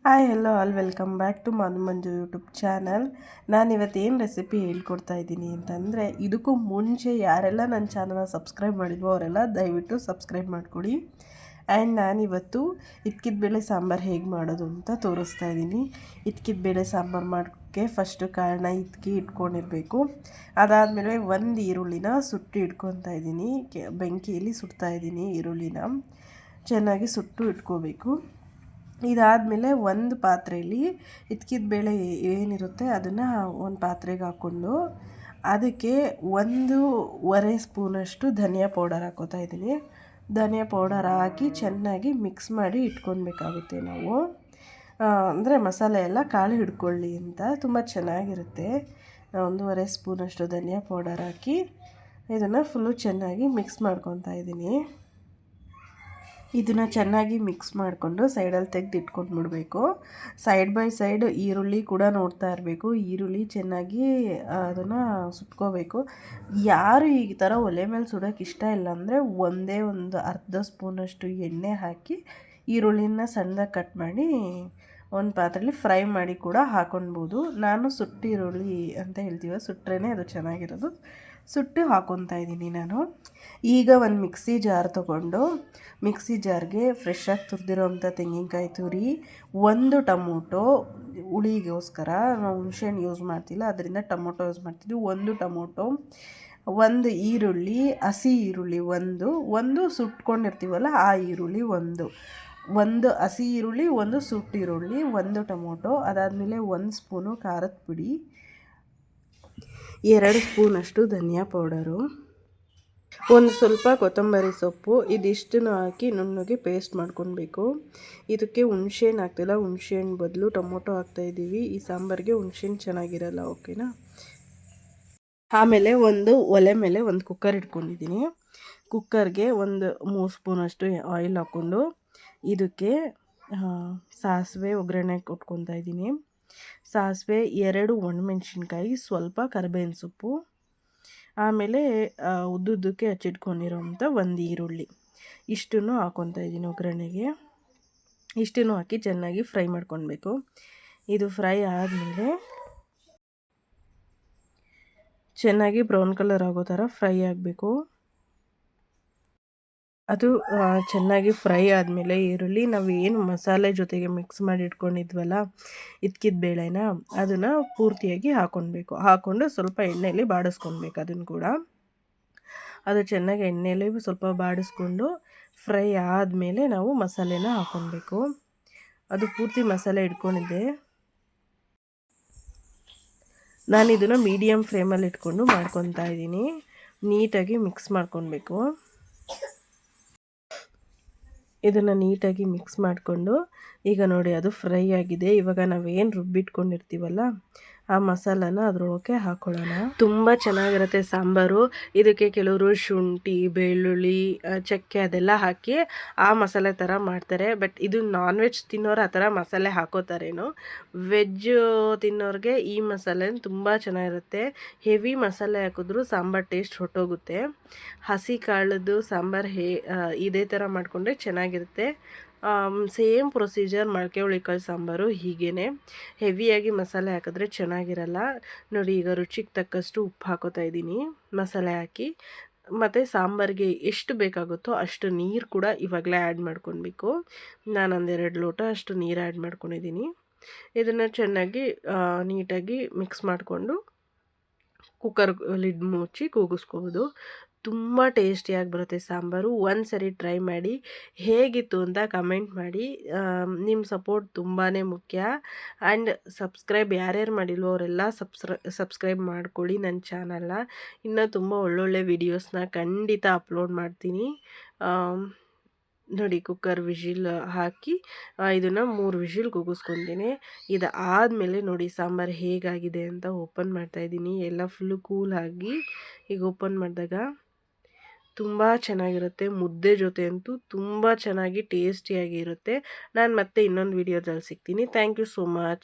Hi hello all welcome back to Manu Manju YouTube channel. ನಾನು ಇವತ್ತೇನು recipe ಹೇಳ್ಕೊಡ್ತಾ ಇದ್ದೀನಿ ಅಂತಂದರೆ, ಇದಕ್ಕೂ ಮುಂಚೆ ಯಾರೆಲ್ಲ ನನ್ನ ಚಾನಲ್ನ ಸಬ್ಸ್ಕ್ರೈಬ್ ಮಾಡಿದ್ವೋ ಅವರೆಲ್ಲ ದಯವಿಟ್ಟು ಸಬ್ಸ್ಕ್ರೈಬ್ ಮಾಡಿಕೊಡಿ. ಆ್ಯಂಡ್ ನಾನಿವತ್ತು ಇಟ್ಕಿದ ಬೇಳೆ ಸಾಂಬಾರು ಹೇಗೆ ಮಾಡೋದು ಅಂತ ತೋರಿಸ್ತಾ ಇದ್ದೀನಿ. ಇಟ್ಕಿದ ಬೇಳೆ ಸಾಂಬಾರು ಮಾಡೋಕ್ಕೆ ಫಸ್ಟು ಕಾಳನ್ನ ಇಟ್ಕೊಂಡಿರಬೇಕು. ಅದಾದಮೇಲೆ ಒಂದು ಈರುಳ್ಳಿನ ಸುಟ್ಟು ಇಟ್ಕೊತಾ ಇದ್ದೀನಿ. ಬೆಂಕಿಯಲ್ಲಿ ಸುಡ್ತಾ ಇದ್ದೀನಿ ಈರುಳ್ಳಿನ. ಚೆನ್ನಾಗಿ ಸುಟ್ಟು ಇಟ್ಕೋಬೇಕು. ಇದಾದಮೇಲೆ ಒಂದು ಪಾತ್ರೆಯಲ್ಲಿ ಇಟ್ಕಿದ ಬೇಳೆ ಏನಿರುತ್ತೆ ಅದನ್ನು ಒಂದು ಪಾತ್ರೆಗೆ ಹಾಕ್ಕೊಂಡು ಅದಕ್ಕೆ 1.5 ಸ್ಪೂನಷ್ಟು ಧನಿಯಾ ಪೌಡರ್ ಹಾಕ್ಕೋತಾ ಇದ್ದೀನಿ. ಧನಿಯಾ ಪೌಡರ್ ಹಾಕಿ ಚೆನ್ನಾಗಿ ಮಿಕ್ಸ್ ಮಾಡಿ ಇಟ್ಕೊಳ್ಬೇಕಾಗುತ್ತೆ ನಾವು. ಅಂದರೆ ಮಸಾಲೆ ಎಲ್ಲ ಕಾಳು ಹಿಡ್ಕೊಳ್ಳಿ ಅಂತ ತುಂಬ ಚೆನ್ನಾಗಿರುತ್ತೆ. 1.5 ಸ್ಪೂನಷ್ಟು ಧನಿಯಾ ಪೌಡರ್ ಹಾಕಿ ಇದನ್ನು ಫುಲ್ಲು ಚೆನ್ನಾಗಿ ಮಿಕ್ಸ್ ಮಾಡ್ಕೊತಾ ಇದ್ದೀನಿ. ಇದನ್ನು ಚೆನ್ನಾಗಿ ಮಿಕ್ಸ್ ಮಾಡಿಕೊಂಡು ಸೈಡಲ್ಲಿ ತೆಗೆದು ಇಟ್ಕೊಂಡ್ಬಿಡ್ಬೇಕು. ಸೈಡ್ ಬೈ ಸೈಡ್ ಈರುಳ್ಳಿ ಕೂಡ ನೋಡ್ತಾ ಇರಬೇಕು. ಈರುಳ್ಳಿ ಚೆನ್ನಾಗಿ ಅದನ್ನು ಸುಟ್ಕೋಬೇಕು. ಯಾರು ಈ ಥರ ಒಲೆ ಮೇಲೆ ಸುಡೋಕೆ ಇಷ್ಟ ಇಲ್ಲ ಅಂದರೆ ಒಂದು ಅರ್ಧ ಸ್ಪೂನಷ್ಟು ಎಣ್ಣೆ ಹಾಕಿ ಈರುಳ್ಳಿನ ಸಣ್ಣದಾಗಿ ಕಟ್ ಮಾಡಿ ಒಂದು ಪಾತ್ರೆಯಲ್ಲಿ ಫ್ರೈ ಮಾಡಿ ಕೂಡ ಹಾಕೊಳ್ಬೋದು. ನಾನು ಸುಟ್ಟು ಈರುಳ್ಳಿ ಅಂತ ಹೇಳ್ತೀವಿ, ಸುಟ್ಟರೆ ಅದು ಚೆನ್ನಾಗಿರೋದು. ಸುಟ್ಟು ಹಾಕ್ಕೊತಾ ಇದ್ದೀನಿ ನಾನು. ಈಗ ಒಂದು ಮಿಕ್ಸಿ ಜಾರ್ ತೊಗೊಂಡು ಮಿಕ್ಸಿ ಜಾರ್ಗೆ ಫ್ರೆಶ್ಶಾಗಿ ತುರಿದಿರೋಂಥ ತೆಂಗಿನಕಾಯಿ ತುರಿ, 1 ಟೊಮೊಟೊ ಹುಳಿಗೋಸ್ಕರ ನಾವು ಹುಣಸೆಹಣ್ಣು ಯೂಸ್ ಮಾಡ್ತಿಲ್ಲ, ಅದರಿಂದ ಟೊಮೊಟೊ ಯೂಸ್ ಮಾಡ್ತಿದ್ವಿ. 1 ಟೊಮೊಟೊ, 1 ಈರುಳ್ಳಿ, ಹಸಿ ಈರುಳ್ಳಿ ಒಂದು ಸುಟ್ಕೊಂಡಿರ್ತೀವಲ್ಲ ಆ ಈರುಳ್ಳಿ ಒಂದು ಹಸಿ ಈರುಳ್ಳಿ, 1 ಸುಟ್ಟು ಈರುಳ್ಳಿ, 1 ಟೊಮೊಟೊ. ಅದಾದಮೇಲೆ 1 ಸ್ಪೂನು ಖಾರದ ಪುಡಿ, 2 ಸ್ಪೂನಷ್ಟು ಧನಿಯಾ ಪೌಡರು, ಒಂದು ಸ್ವಲ್ಪ ಕೊತ್ತಂಬರಿ ಸೊಪ್ಪು. ಇದಿಷ್ಟನ್ನು ಹಾಕಿ ನುಣ್ಣಗೆ ಪೇಸ್ಟ್ ಮಾಡ್ಕೊಳ್ಬೇಕು. ಇದಕ್ಕೆ ಹುಣಸೆಹಣ್ಣು ಹಾಕ್ತಿಲ್ಲ, ಹುಣಸೆಹಣ್ಣು ಬದಲು ಟೊಮೊಟೊ ಹಾಕ್ತಾಯಿದ್ದೀವಿ. ಈ ಸಾಂಬಾರಿಗೆ ಹುಣಸೆಹಣ್ಣು ಚೆನ್ನಾಗಿರಲ್ಲ, ಓಕೆನಾ. ಆಮೇಲೆ ಒಲೆ ಮೇಲೆ ಒಂದು ಕುಕ್ಕರ್ ಇಟ್ಕೊಂಡಿದ್ದೀನಿ. ಕುಕ್ಕರ್ಗೆ 3 ಸ್ಪೂನಷ್ಟು ಆಯಿಲ್ ಹಾಕ್ಕೊಂಡು ಇದಕ್ಕೆ ಸಾಸಿವೆ ಒಗ್ಗರಣೆ ಕೊಟ್ಕೊತಾ ಇದ್ದೀನಿ. ಸಾಸಿವೆ, 2 ಒಣಮೆಣ್ಸಿನ್ಕಾಯಿ, ಸ್ವಲ್ಪ ಕರಿಬೇವಿನ ಸೊಪ್ಪು, ಆಮೇಲೆ ಉದ್ದುದ್ದಕ್ಕೆ ಹಚ್ಚಿಟ್ಕೊಂಡಿರೋಂಥ 1 ಈರುಳ್ಳಿ, ಇಷ್ಟನ್ನು ಹಾಕ್ಕೊತಾ ಇದ್ದೀನಿ ಒಗ್ಗರಣೆಗೆ. ಇಷ್ಟನ್ನು ಹಾಕಿ ಚೆನ್ನಾಗಿ ಫ್ರೈ ಮಾಡ್ಕೊಳ್ಬೇಕು. ಇದು ಫ್ರೈ ಆದಮೇಲೆ ಚೆನ್ನಾಗಿ ಬ್ರೌನ್ ಕಲರ್ ಆಗೋ ಥರ ಫ್ರೈ ಆಗಬೇಕು. ಅದು ಚೆನ್ನಾಗಿ ಫ್ರೈ ಆದಮೇಲೆ ಈರುಳ್ಳಿ ನಾವು ಏನು ಮಸಾಲೆ ಜೊತೆಗೆ ಮಿಕ್ಸ್ ಮಾಡಿ ಇಟ್ಕೊಂಡಿದ್ವಲ್ಲ ಇಟ್ಕಿದ ಬೇಳೆನ, ಅದನ್ನು ಪೂರ್ತಿಯಾಗಿ ಹಾಕ್ಕೊಂಡು ಸ್ವಲ್ಪ ಎಣ್ಣೆಯಲ್ಲಿ ಬಾಡಿಸ್ಕೊಳ್ಬೇಕು. ಅದನ್ನು ಕೂಡ ಅದು ಚೆನ್ನಾಗಿ ಎಣ್ಣೆಯಲ್ಲಿ ಸ್ವಲ್ಪ ಬಾಡಿಸ್ಕೊಂಡು ಫ್ರೈ ಆದಮೇಲೆ ನಾವು ಮಸಾಲೆನ ಹಾಕ್ಕೊಳ್ಬೇಕು. ಅದು ಪೂರ್ತಿ ಮಸಾಲೆ ಇಟ್ಕೊಂಡಿದ್ದೆ. ನಾನು ಇದನ್ನು ಮೀಡಿಯಮ್ ಫ್ಲೇಮಲ್ಲಿ ಇಟ್ಕೊಂಡು ಮಾಡ್ಕೊತಾ ಇದ್ದೀನಿ. ನೀಟಾಗಿ ಮಿಕ್ಸ್ ಮಾಡ್ಕೊಳ್ಬೇಕು. ಇದನ್ನು ನೀಟಾಗಿ ಮಿಕ್ಸ್ ಮಾಡಿಕೊಂಡು ಈಗ ನೋಡಿ ಅದು ಫ್ರೈ ಆಗಿದೆ. ಇವಾಗ ನಾವೇನು ರುಬ್ಬಿಟ್ಕೊಂಡಿರ್ತೀವಲ್ಲ ಆ ಮಸಾಲಾನ ಅದರೊಳಗೆ ಹಾಕ್ಕೊಳ್ಳೋಣ. ತುಂಬ ಚೆನ್ನಾಗಿರುತ್ತೆ ಸಾಂಬಾರು. ಇದಕ್ಕೆ ಕೆಲವರು ಶುಂಠಿ, ಬೆಳ್ಳುಳ್ಳಿ, ಚಕ್ಕೆ ಅದೆಲ್ಲ ಹಾಕಿ ಆ ಮಸಾಲೆ ಥರ ಮಾಡ್ತಾರೆ. ಬಟ್ ಇದು ನಾನ್ ವೆಜ್ ತಿನ್ನೋರು ಆ ಥರ ಮಸಾಲೆ ಹಾಕೋತಾರೇನೋ. ವೆಜ್ ತಿನ್ನೋರಿಗೆ ಈ ಮಸಾಲೆ ತುಂಬ ಚೆನ್ನಾಗಿರುತ್ತೆ. ಹೆವಿ ಮಸಾಲೆ ಹಾಕಿದ್ರು ಸಾಂಬಾರು ಟೇಸ್ಟ್ ಹೊಟ್ಟೋಗುತ್ತೆ. ಹಸಿ ಕಾಳದ್ದು ಸಾಂಬಾರು ಇದೇ ಥರ ಮಾಡಿಕೊಂಡ್ರೆ ಚೆನ್ನಾಗಿರುತ್ತೆ. ಸೇಮ್ ಪ್ರೊಸೀಜರ್ ಮೊಳಕೆ ಹುಳಿಕಾಳು ಸಾಂಬಾರು ಹೀಗೇ. ಹೆವಿಯಾಗಿ ಮಸಾಲೆ ಹಾಕಿದ್ರೆ ಚೆನ್ನಾಗಿರಲ್ಲ. ನೋಡಿ, ಈಗ ರುಚಿಗೆ ತಕ್ಕಷ್ಟು ಉಪ್ಪು ಹಾಕೋತಾ ಇದ್ದೀನಿ ಮಸಾಲೆ ಹಾಕಿ. ಮತ್ತು ಸಾಂಬಾರಿಗೆ ಎಷ್ಟು ಬೇಕಾಗುತ್ತೋ ಅಷ್ಟು ನೀರು ಕೂಡ ಇವಾಗಲೇ ಆ್ಯಡ್ ಮಾಡ್ಕೊಳ್ಬೇಕು. ನಾನು 1-2 ಲೋಟ ಅಷ್ಟು ನೀರು ಆ್ಯಡ್ ಮಾಡ್ಕೊಂಡಿದ್ದೀನಿ. ಇದನ್ನು ಚೆನ್ನಾಗಿ ನೀಟಾಗಿ ಮಿಕ್ಸ್ ಮಾಡಿಕೊಂಡು ಕುಕ್ಕರ್ ಲಿಡ್ ಮುಚ್ಚಿ ಕೂಗಿಸ್ಕೋಬೋದು. ತುಂಬ ಟೇಸ್ಟಿಯಾಗಿ ಬರುತ್ತೆ ಸಾಂಬಾರು. ಒಂದು ಸರಿ ಟ್ರೈ ಮಾಡಿ, ಹೇಗಿತ್ತು ಅಂತ ಕಮೆಂಟ್ ಮಾಡಿ. ನಿಮ್ಮ ಸಪೋರ್ಟ್ ತುಂಬಾ ಮುಖ್ಯ. ಆ್ಯಂಡ್ ಸಬ್ಸ್ಕ್ರೈಬ್ ಯಾರ್ಯಾರು ಮಾಡಿಲ್ವೋ ಅವರೆಲ್ಲ ಸಬ್ಸ್ಕ್ರೈಬ್ ಮಾಡ್ಕೊಳ್ಳಿ ನನ್ನ ಚಾನಲ್ನ. ಇನ್ನೂ ತುಂಬ ಒಳ್ಳೊಳ್ಳೆ ವೀಡಿಯೋಸ್ನ ಖಂಡಿತ ಅಪ್ಲೋಡ್ ಮಾಡ್ತೀನಿ. ನೋಡಿ, ಕುಕ್ಕರ್ ವಿಷಿಲ್ ಹಾಕಿ ಇದನ್ನು 3 ವಿಷಿಲ್ ಕೂಗಿಸ್ಕೊತೀನಿ. ಇದು ಆದಮೇಲೆ ನೋಡಿ ಸಾಂಬಾರು ಹೇಗಾಗಿದೆ ಅಂತ ಓಪನ್ ಮಾಡ್ತಾಯಿದ್ದೀನಿ. ಎಲ್ಲ ಫುಲ್ಲು ಕೂಲ್ ಆಗಿ ಈಗ ಓಪನ್ ಮಾಡಿದಾಗ ತುಂಬ ಚೆನ್ನಾಗಿರುತ್ತೆ. ಮುದ್ದೆ ಜೊತೆ ಅಂತೂ ತುಂಬ ಚೆನ್ನಾಗಿ ಟೇಸ್ಟಿಯಾಗಿ ಇರುತ್ತೆ. ನಾನು ಮತ್ತೆ ಇನ್ನೊಂದು ವೀಡಿಯೋದಲ್ಲಿ ಸಿಗ್ತೀನಿ. Thank you so much.